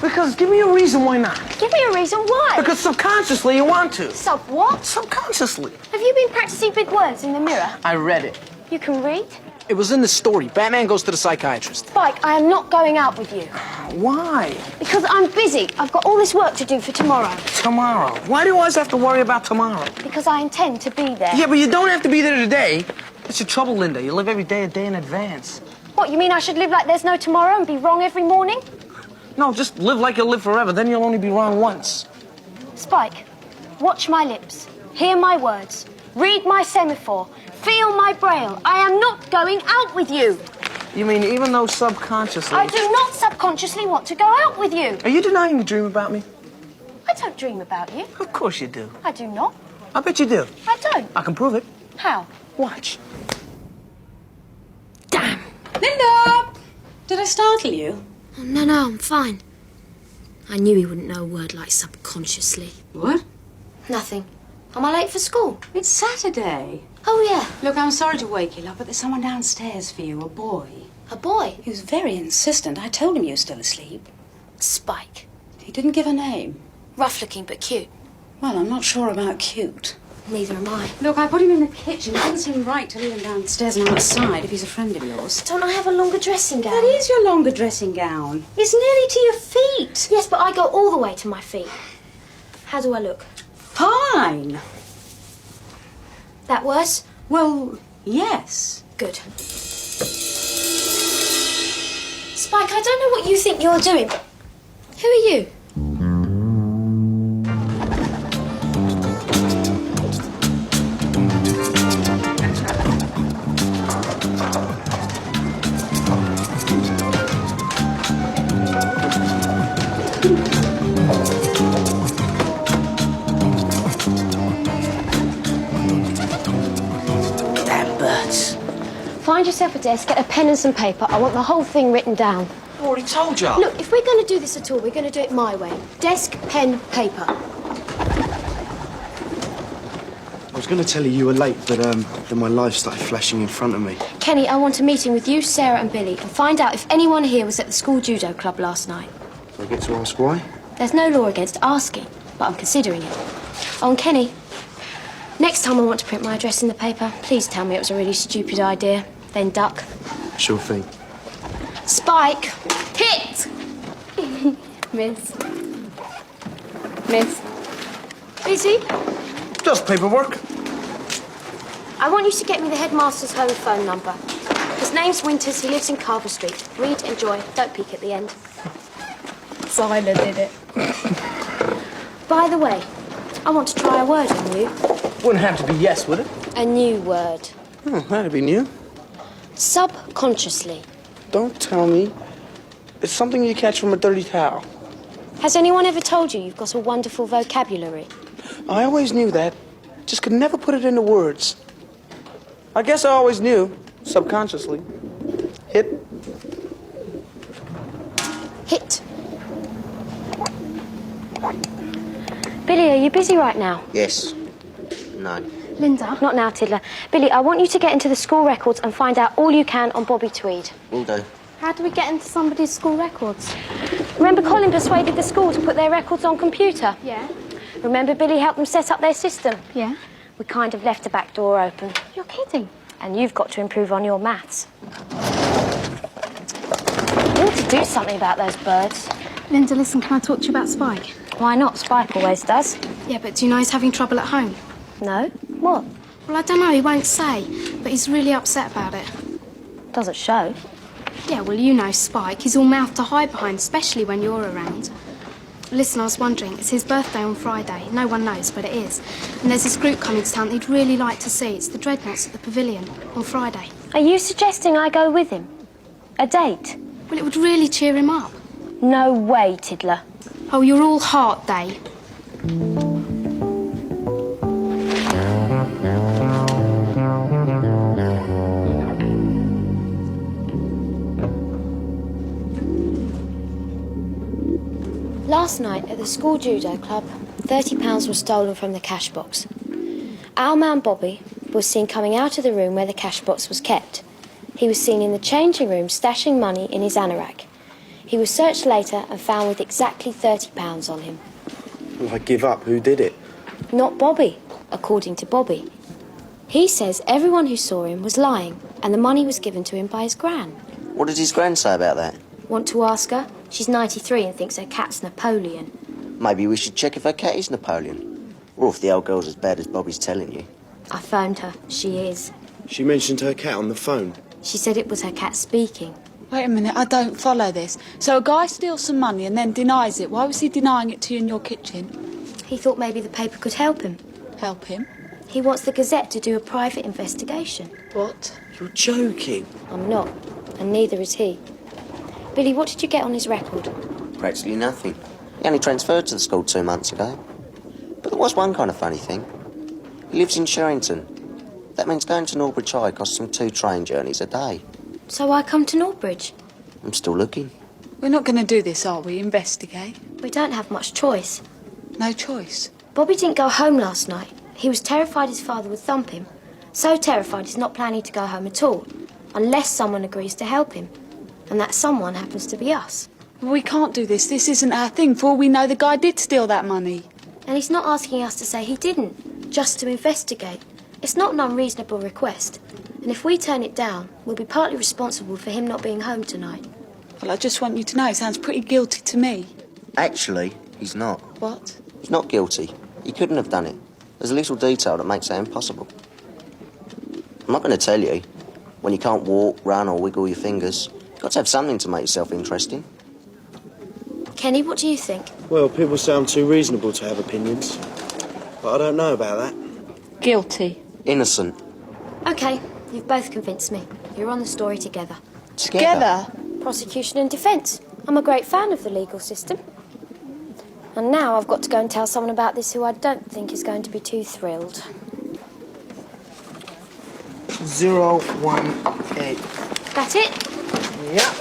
Because give me a reason why not. Give me a reason why. Because subconsciously you want to. Sub what? Subconsciously. Have you been practicing big words in the mirror? I read it. You can read? It was in the story. Batman goes to the psychiatrist. Spike, I am not going out with you. Why? Because I'm busy. I've got all this work to do for tomorrow. Tomorrow. Why do you always have to worry about tomorrow? Because I intend to be there. Yeah, but you don't have to be there today. That's your trouble, Linda. You live every day a day in advance. What, you mean I should live like there's no tomorrow and be wrong every morning? No, just live like you'll live forever. Then you'll only be wrong once. Spike, watch my lips. Hear my words. Read my semaphore. Feel my braille. I am not going out with you. You mean even though subconsciously... I do not subconsciously want to go out with you. Are you denying you dream about me? I don't dream about you. Of course you do. I do not. I bet you do. I don't. I can prove it. How? Watch. Damn. Linda! Did I startle you? Oh, no, I'm fine. I knew he wouldn't know a word like subconsciously. What? Nothing. Am I late for school? It's Saturday. Oh, yeah. Look, I'm sorry to wake you, love, but there's someone downstairs for you, a boy. A boy? He was very insistent. I told him you were still asleep. Spike. He didn't give a name. Rough-looking but cute. Well, I'm not sure about cute. Neither am I. Look, I put him in the kitchen. It doesn't seem right to leave him downstairs and outside if he's a friend of yours. Don't I have a longer dressing gown? That is your longer dressing gown. It's nearly to your feet. Yes, but I go all the way to my feet. How do I look? Fine. That worse? Well, yes. Good. Spike, I don't know what you think you're doing. Who are you? Find yourself a desk, get a pen and some paper. I want the whole thing written down. I already told you. Look, if we're going to do this at all, we're going to do it my way. Desk, pen, paper. I was going to tell you were late, but then my life started flashing in front of me. Kenny, I want a meeting with you, Sarah and Billy and find out if anyone here was at the school judo club last night. Do I get to ask why? There's no law against asking, but I'm considering it. Oh, and Kenny, next time I want to print my address in the paper, please tell me it was a really stupid idea. Then duck. Sure thing. Spike, hit! Miss. Busy? Just paperwork. I want you to get me the headmaster's home phone number. His name's Winters, he lives in Carver Street. Read, enjoy, don't peek at the end. Siler did it. By the way, I want to try a word on you. Wouldn't have to be yes, would it? A new word. Oh, that'd be new. Subconsciously. Don't tell me. It's something you catch from a dirty towel. Has anyone ever told you you've got a wonderful vocabulary? I always knew that. Just could never put it into words. I guess I always knew, subconsciously. Hit. Hit. Billy, are you busy right now? Yes. No. Linda? Not now, Tiddler. Billy, I want you to get into the school records and find out all you can on Bobby Tweed. Will do. How do we get into somebody's school records? Remember Colin persuaded the school to put their records on computer? Yeah. Remember Billy helped them set up their system? Yeah. We kind of left the back door open. You're kidding. And you've got to improve on your maths. You ought to do something about those birds. Linda, listen, can I talk to you about Spike? Why not? Spike always does. Yeah, but do you know he's having trouble at home? No? What? Well, I don't know, he won't say, but he's really upset about it. Doesn't show. Yeah, well, you know Spike. He's all mouth to hide behind, especially when you're around. Listen, I was wondering, it's his birthday on Friday. No one knows, but it is. And there's this group coming to town that he'd really like to see. It's the Dreadnoughts at the Pavilion on Friday. Are you suggesting I go with him? A date? Well, it would really cheer him up. No way, Tiddler. Oh, you're all heart, Day. Last night at the school judo club, £30 was stolen from the cash box. Our man Bobby was seen coming out of the room where the cash box was kept. He was seen in the changing room stashing money in his anorak. He was searched later and found with exactly £30 on him. Well, I give up. Who did it? Not Bobby, according to Bobby. He says everyone who saw him was lying and the money was given to him by his gran. What did his gran say about that? Want to ask her? She's 93 and thinks her cat's Napoleon. Maybe we should check if her cat is Napoleon. Or if the old girl's as bad as Bobby's telling you. I phoned her. She is. She mentioned her cat on the phone. She said it was her cat speaking. Wait a minute, I don't follow this. So a guy steals some money and then denies it. Why was he denying it to you in your kitchen? He thought maybe the paper could help him. Help him? He wants the Gazette to do a private investigation. What? You're joking. I'm not, and neither is he. Billy, what did you get on his record? Practically nothing. He only transferred to the school 2 months ago. But there was one kind of funny thing. He lives in Sherrington. That means going to Norwich High costs him 2 train journeys a day. So I come to Northbridge. I'm still looking. We're not going to do this, are we? Investigate? We don't have much choice. No choice. Bobby didn't go home last night. He was terrified his father would thump him. So terrified he's not planning to go home at all, unless someone agrees to help him. And that someone happens to be us. Well, we can't do this. This isn't our thing. For all we know, the guy did steal that money. And he's not asking us to say he didn't, just to investigate. It's not an unreasonable request. And if we turn it down, we'll be partly responsible for him not being home tonight. Well, I just want you to know, it sounds pretty guilty to me. Actually, he's not. What? He's not guilty. He couldn't have done it. There's a little detail that makes that impossible. I'm not going to tell you. When you can't walk, run or wiggle your fingers, you've got to have something to make yourself interesting. Kenny, what do you think? Well, people sound too reasonable to have opinions. But I don't know about that. Guilty. Innocent. OK, you've both convinced me. You're on the story together. Together? Prosecution and defence. I'm a great fan of the legal system. And now I've got to go and tell someone about this who I don't think is going to be too thrilled. 018. That it? Yeah.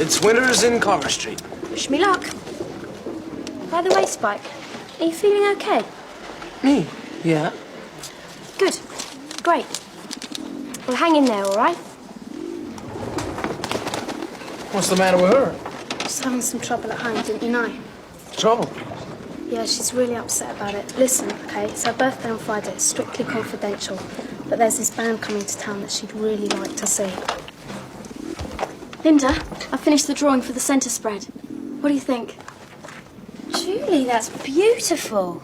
It's Winters in Carver Street. Wish me luck. By the way, Spike, are you feeling OK? Me? Yeah. Good. Great. Well, hang in there, all right? What's the matter with her? She's having some trouble at home, didn't you know? Trouble? Yeah, she's really upset about it. Listen, okay, it's her birthday on Friday. It's strictly confidential. But there's this band coming to town that she'd really like to see. Lynda, I finished the drawing for the centre spread. What do you think? Julie, that's beautiful.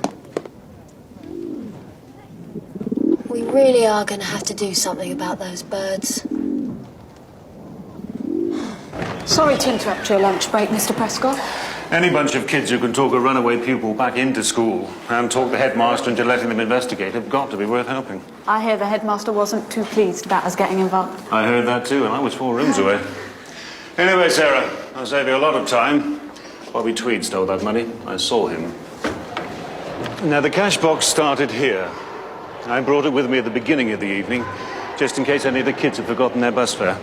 We really are going to have to do something about those birds. Sorry to interrupt your lunch break, Mr. Prescott. Any bunch of kids who can talk a runaway pupil back into school and talk the headmaster into letting them investigate have got to be worth helping. I hear the headmaster wasn't too pleased about us getting involved. I heard that too, and I was 4 rooms away. Anyway, Sarah, I'll save you a lot of time. Bobby Tweed stole that money. I saw him. Now, the cash box started here. I brought it with me at the beginning of the evening, just in case any of the kids had forgotten their bus fare.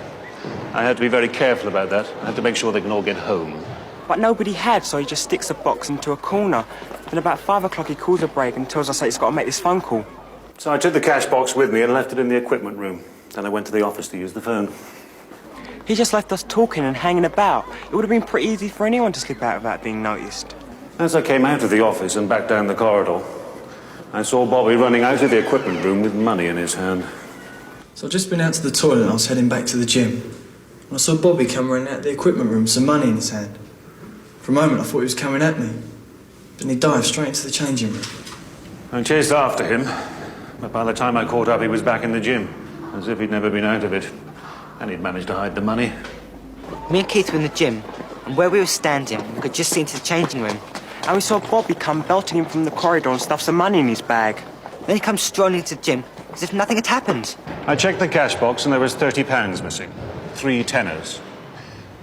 I had to be very careful about that. I had to make sure they can all get home. But nobody had, so he just sticks the box into a corner. Then about 5 o'clock he calls a break and tells us that he's got to make this phone call. So I took the cash box with me and left it in the equipment room. Then I went to the office to use the phone. He just left us talking and hanging about. It would have been pretty easy for anyone to slip out without being noticed. As I came out of the office and back down the corridor, I saw Bobby running out of the equipment room with money in his hand. So I'd just been out to the toilet and I was heading back to the gym. And I saw Bobby come running out of the equipment room with some money in his hand. For a moment I thought he was coming at me. Then he dived straight into the changing room. I chased after him, but by the time I caught up he was back in the gym, as if he'd never been out of it. And he'd managed to hide the money. Me and Keith were in the gym, and where we were standing, we could just see into the changing room. And we saw Bobby come belting in from the corridor and stuff some money in his bag. Then he comes strolling into the gym, as if nothing had happened. I checked the cash box and there was £30 missing. 3 tenors.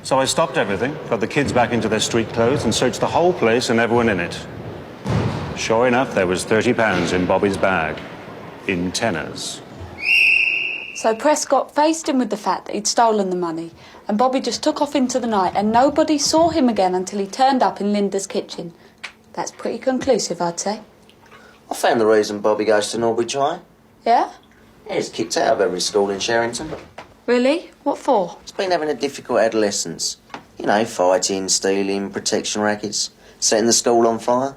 So I stopped everything, got the kids back into their street clothes and searched the whole place and everyone in it. Sure enough, there was £30 in Bobby's bag. In tenors. So Prescott faced him with the fact that he'd stolen the money, and Bobby just took off into the night, and nobody saw him again until he turned up in Lynda's kitchen. That's pretty conclusive, I'd say. I found the reason Bobby goes to Norwich High. Yeah? He's kicked out of every school in Sherrington. Really? What for? He's been having a difficult adolescence. You know, fighting, stealing, protection rackets, setting the school on fire.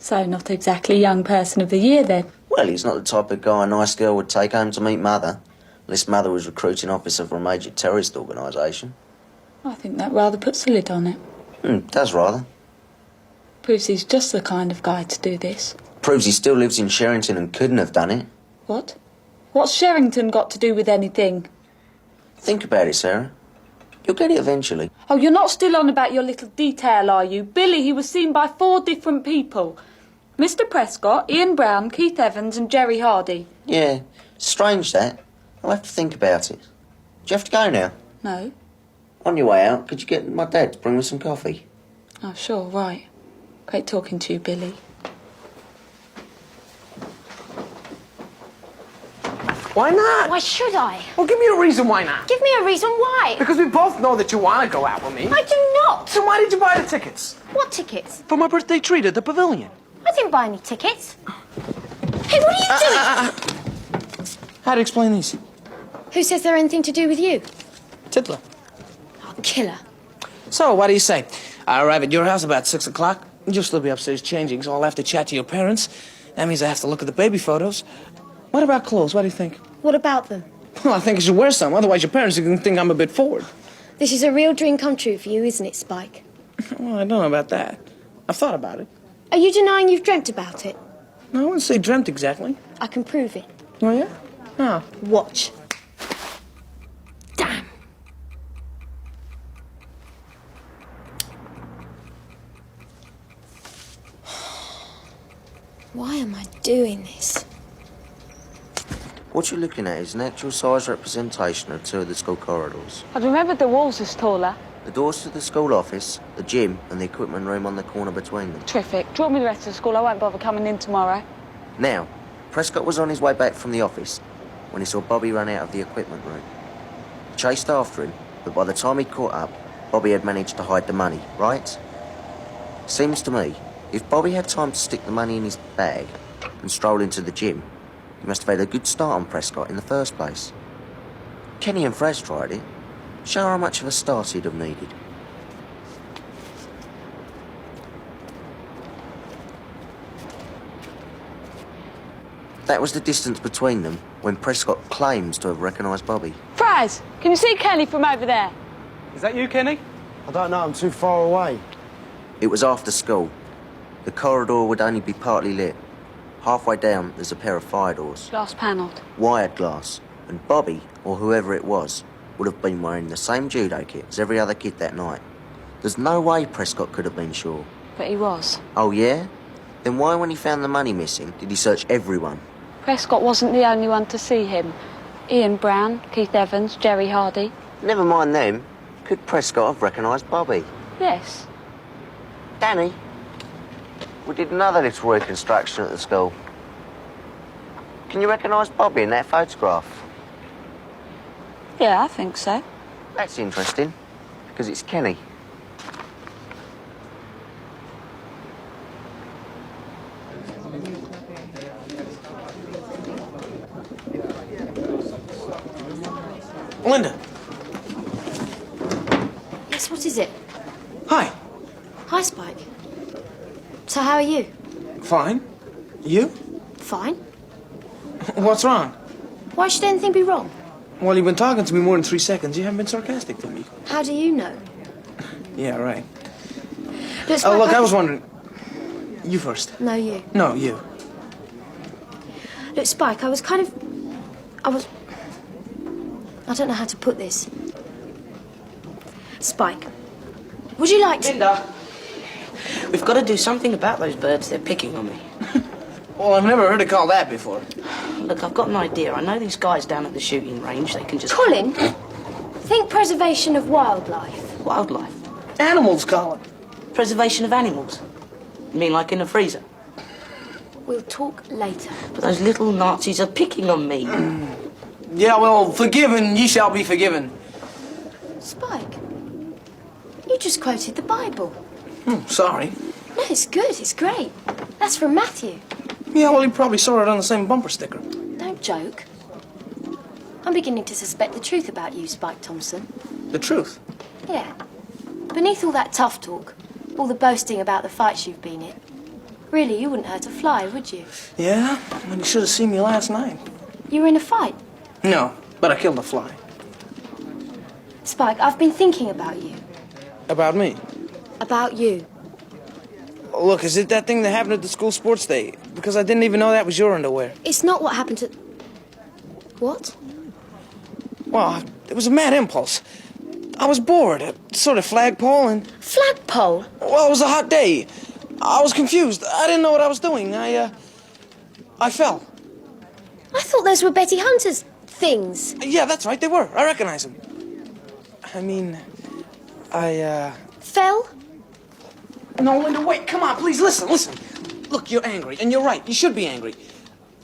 So not exactly young person of the year, then? Well, he's not the type of guy a nice girl would take home to meet Mother, unless Mother was recruiting officer for a major terrorist organisation. I think that rather puts a lid on it. Does rather. Proves he's just the kind of guy to do this. Proves he still lives in Sherrington and couldn't have done it. What? What's Sherrington got to do with anything? Think about it, Sarah. You'll get it eventually. Oh, you're not still on about your little detail, are you? Billy, he was seen by 4 different people. Mr. Prescott, Ian Brown, Keith Evans and Jerry Hardy. Yeah, strange that. I'll have to think about it. Do you have to go now? No. On your way out, could you get my dad to bring me some coffee? Oh, sure, right. Great talking to you, Billy. Why not? Why should I? Well, give me a reason why not. Give me a reason why. Because we both know that you want to go out with me. I do not. So why did you buy the tickets? What tickets? For my birthday treat at the pavilion. I didn't buy any tickets. Hey, what are you doing? How to explain these? Who says they're anything to do with you? Tiddler. Oh, killer. So, what do you say? I arrive at your house about 6 o'clock. You'll still be upstairs changing, so I'll have to chat to your parents. That means I have to look at the baby photos. What about clothes? What do you think? What about them? Well, I think you should wear some. Otherwise, your parents are going to think I'm a bit forward. This is a real dream come true for you, isn't it, Spike? Well, I don't know about that. I've thought about it. Are you denying you've dreamt about it? No, I wouldn't say dreamt exactly. I can prove it. Oh, yeah? How? Watch. Damn. Why am I doing this? What you're looking at is an actual size representation of 2 of the school corridors. I'd remembered the walls was taller. The doors to the school office, the gym, and the equipment room on the corner between them. Terrific. Drop me the rest of the school. I won't bother coming in tomorrow. Now, Prescott was on his way back from the office when he saw Bobby run out of the equipment room. He chased after him, but by the time he'd caught up, Bobby had managed to hide the money, right? Seems to me, if Bobby had time to stick the money in his bag and stroll into the gym, he must have had a good start on Prescott in the first place. Kenny and Fraz tried it. Show how much of a start he'd have needed. That was the distance between them when Prescott claims to have recognised Bobby. Fraz, can you see Kenny from over there? Is that you, Kenny? I don't know, I'm too far away. It was after school. The corridor would only be partly lit. Halfway down, there's a pair of fire doors. Glass panelled. Wired glass. And Bobby, or whoever it was, would have been wearing the same judo kit as every other kid that night. There's no way Prescott could have been sure. But he was. Oh, yeah? Then why, when he found the money missing, did he search everyone? Prescott wasn't the only one to see him. Ian Brown, Keith Evans, Jerry Hardy. Never mind them. Could Prescott have recognised Bobby? Yes. Danny, we did another little reconstruction at the school. Can you recognise Bobby in that photograph? Yeah, I think so. That's interesting, because it's Kenny. Lynda. Yes, what is it? Hi. Hi, Spike. So how are you? Fine. You? Fine. What's wrong? Why should anything be wrong? Well, you've been talking to me more than 3 seconds. You haven't been sarcastic to me. How do you know? Yeah, right. Look, Spike, Look, I was wondering... You first. No, you. No, you. Look, Spike, I don't know how to put this. Spike, would you like to... Lynda, we've got to do something about those birds. They're picking on me. Well, I've never heard it called that before. Look, I've got an idea. I know these guys down at the shooting range. They can just... Colin, think preservation of wildlife. Wildlife? Animals, Colin. Preservation of animals? You mean like in a freezer? We'll talk later. But those little Nazis are picking on me. Yeah, well, forgiven, ye shall be forgiven. Spike, you just quoted the Bible. Sorry. No, it's good. It's great. That's from Matthew. Yeah, well, he probably saw it on the same bumper sticker. Don't joke. I'm beginning to suspect the truth about you, Spike Thompson. The truth? Yeah. Beneath all that tough talk, all the boasting about the fights you've been in, really, you wouldn't hurt a fly, would you? Yeah? Well, you should have seen me last night. You were in a fight? No, but I killed a fly. Spike, I've been thinking about you. About me? About you. Look, is it that thing that happened at the school sports day? Because I didn't even know that was your underwear. It's not what happened to... What? Well, it was a mad impulse. I was bored, sort of flagpole and... Flagpole? Well, it was a hot day. I was confused. I didn't know what I was doing. I fell. I thought those were Betty Hunter's things. Yeah, that's right, they were. I recognize them. I mean, Fell? No, Lynda, wait, come on, please, listen. Look, you're angry, and you're right. You should be angry.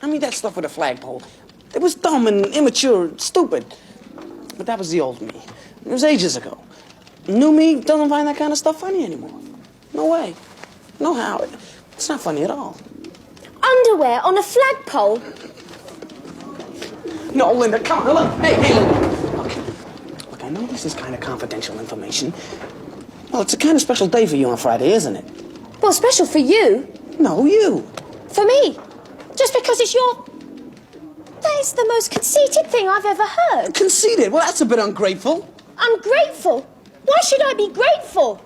I mean, that stuff with a flagpole, it was dumb and immature and stupid. But that was the old me. It was ages ago. New me doesn't find that kind of stuff funny anymore. No way. No how. It's not funny at all. Underwear on a flagpole? No, Lynda, come on, look. Hey, Lynda. Look, I know this is kind of confidential information. Well, it's a kind of special day for you on Friday, isn't it? Well, special for you. No, you. For me. Just because it's your... That is the most conceited thing I've ever heard. Conceited? Well, that's a bit ungrateful. Ungrateful? Why should I be grateful?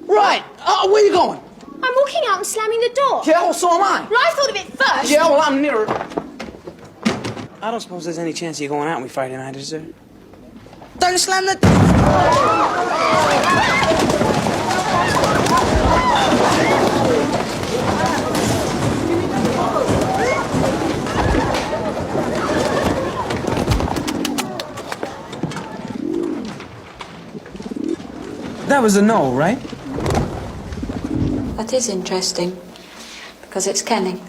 Right. Where you going? I'm walking out and slamming the door. Yeah, well, so am I. Well, I thought of it first. Yeah, well, I'm nearer. I don't suppose there's any chance of you going out with me Friday night, is there? Don't slam the door! That was a no, right? That is interesting, because it's Kenny.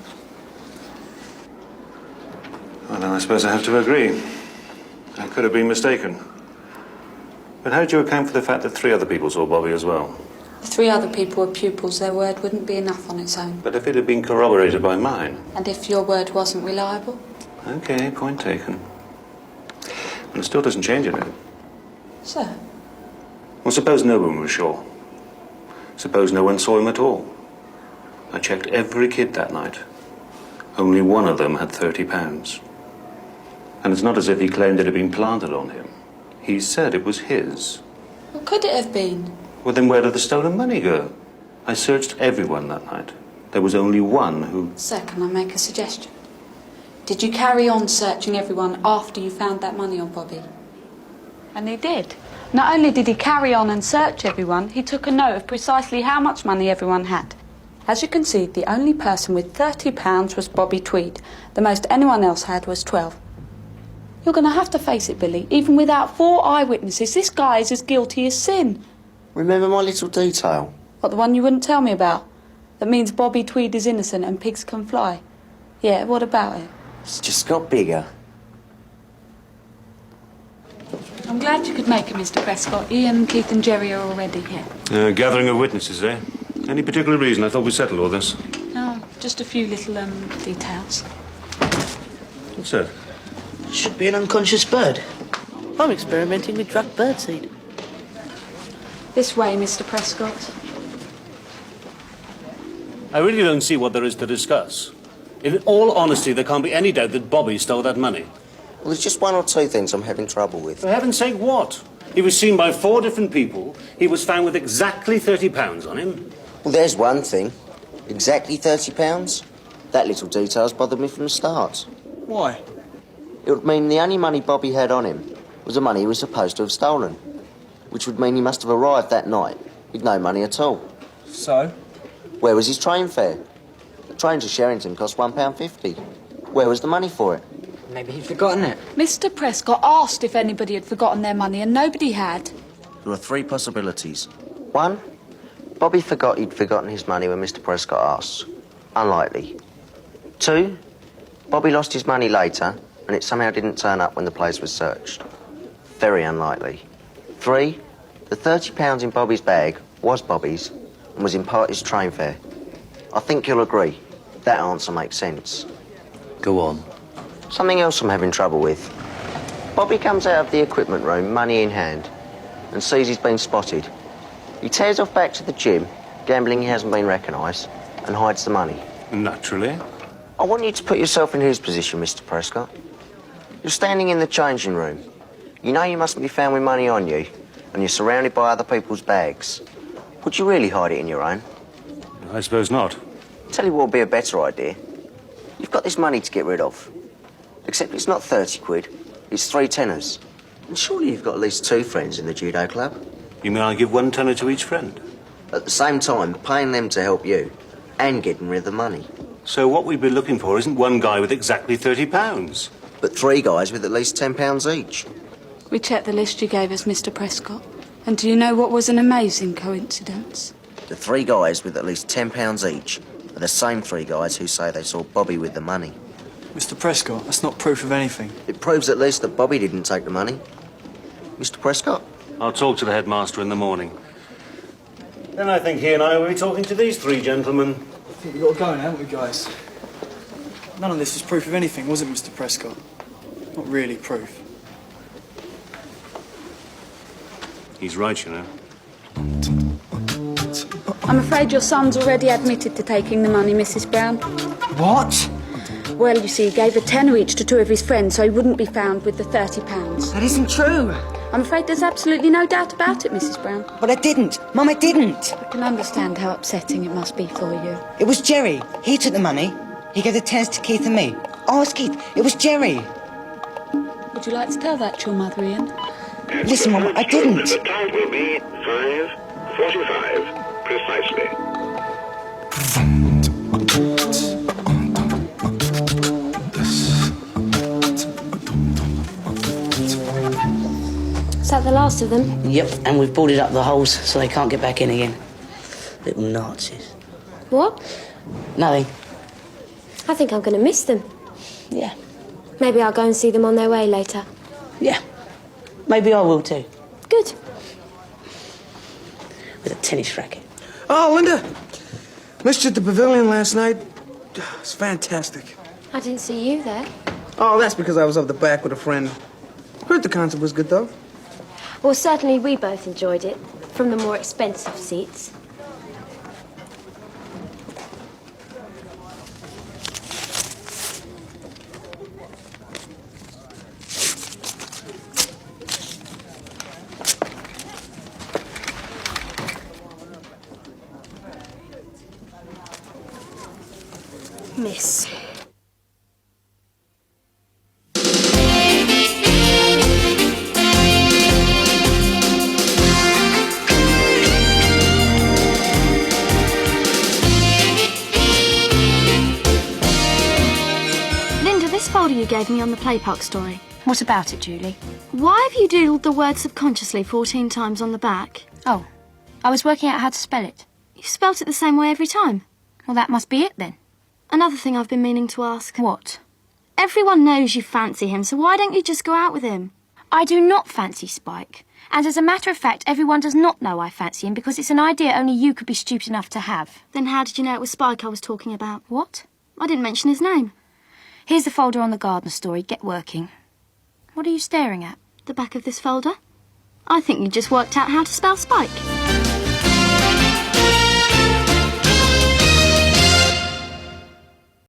Well, then I suppose I have to agree. I could have been mistaken. But how did you account for the fact that 3 other people saw Bobby as well? The 3 other people were pupils. Their word wouldn't be enough on its own. But if it had been corroborated by mine? And if your word wasn't reliable? Okay, point taken. But it still doesn't change anything. So? Well, suppose no one was sure. Suppose no one saw him at all. I checked every kid that night. Only one of them had £30. And it's not as if he claimed it had been planted on him. He said it was his. What could it have been? Well, then where did the stolen money go? I searched everyone that night. There was only one who... Sir, can I make a suggestion? Did you carry on searching everyone after you found that money on Bobby? And he did. Not only did he carry on and search everyone, he took a note of precisely how much money everyone had. As you can see, the only person with £30 was Bobby Tweed. The most anyone else had was 12. You're going to have to face it, Billy. Even without 4 eyewitnesses, this guy is as guilty as sin. Remember my little detail? What, the one you wouldn't tell me about? That means Bobby Tweed is innocent and pigs can fly. Yeah, what about it? It's just got bigger. I'm glad you could make it, Mr. Prescott. Ian, Keith and Jerry are already here. Gathering of witnesses, eh? Any particular reason? I thought we settled all this. No, just a few little, details. What's that? Should be an unconscious bird. I'm experimenting with drug birdseed. This way, Mr. Prescott. I really don't see what there is to discuss. In all honesty, there can't be any doubt that Bobby stole that money. Well, there's just 1 or 2 things I'm having trouble with. For heaven's sake, what? He was seen by 4 different people. He was found with exactly £30 on him. Well, there's one thing. Exactly £30? That little detail's bothered me from the start. Why? It would mean the only money Bobby had on him was the money he was supposed to have stolen. Which would mean he must have arrived that night with no money at all. So? Where was his train fare? The train to Sherrington cost £1.50. Where was the money for it? Maybe he'd forgotten it. Mr. Prescott asked if anybody had forgotten their money, and nobody had. There are 3 possibilities. 1, Bobby forgot he'd forgotten his money when Mr. Prescott asked. Unlikely. 2, Bobby lost his money later, and it somehow didn't turn up when the place was searched. Very unlikely. 3, the £30 in Bobby's bag was Bobby's and was in part his train fare. I think you'll agree. That answer makes sense. Go on. Something else I'm having trouble with. Bobby comes out of the equipment room, money in hand, and sees he's been spotted. He tears off back to the gym, gambling he hasn't been recognised, and hides the money. Naturally. I want you to put yourself in his position, Mr. Prescott. You're standing in the changing room. You know you mustn't be found with money on you, and you're surrounded by other people's bags. Would you really hide it in your own? I suppose not. Tell you what would be a better idea. You've got this money to get rid of. Except it's not 30 quid, it's 3 tenors. And surely you've got at least 2 friends in the judo club. You mean I give 1 tenner to each friend? At the same time, paying them to help you, and getting rid of the money. So what we've been looking for isn't 1 guy with exactly £30. But 3 guys with at least £10 each. We checked the list you gave us, Mr. Prescott. And do you know what was an amazing coincidence? The 3 guys with at least £10 each are the same 3 guys who say they saw Bobby with the money. Mr. Prescott, that's not proof of anything. It proves at least that Bobby didn't take the money. Mr. Prescott? I'll talk to the headmaster in the morning. Then I think he and I will be talking to these 3 gentlemen. I think we've got to go now, haven't we, guys? None of this was proof of anything, was it, Mr. Prescott? Not really proof. He's right, you know. I'm afraid your son's already admitted to taking the money, Mrs. Brown. What? Well, you see, he gave a tenner each to 2 of his friends so he wouldn't be found with the £30. That isn't true. I'm afraid there's absolutely no doubt about it, Mrs. Brown. But I didn't. Mum, I didn't. I can understand how upsetting it must be for you. It was Jerry. He took the money. He gave the tenors to Keith and me. Oh, it's Keith. It was Jerry. Would you like to tell that to your mother, Ian? Listen, Mum, I didn't. The time will be 5:45 precisely. Is that the last of them? Yep, and we've boarded up the holes so they can't get back in again. Little Nazis. What? Nothing. I think I'm going to miss them. Yeah. Maybe I'll go and see them on their way later. Yeah. Maybe I will too. Good. With a tennis racket. Oh, Lynda. Missed you at the pavilion last night. It's fantastic. I didn't see you there. Oh, that's because I was up the back with a friend. Heard the concert was good, though. Well, certainly we both enjoyed it, from the more expensive seats. Miss. Folder you gave me on the play park story. What about it, Julie? Why have you doodled the word subconsciously 14 times on the back? Oh, I was working out how to spell it. You've spelt it the same way every time. Well, that must be it then. Another thing I've been meaning to ask. What? Everyone knows you fancy him, so why don't you just go out with him? I do not fancy Spike. And as a matter of fact, everyone does not know I fancy him because it's an idea only you could be stupid enough to have. Then how did you know it was Spike I was talking about? What? I didn't mention his name. Here's the folder on the gardener story. Get working. What are you staring at? The back of this folder. I think you just worked out how to spell Spike.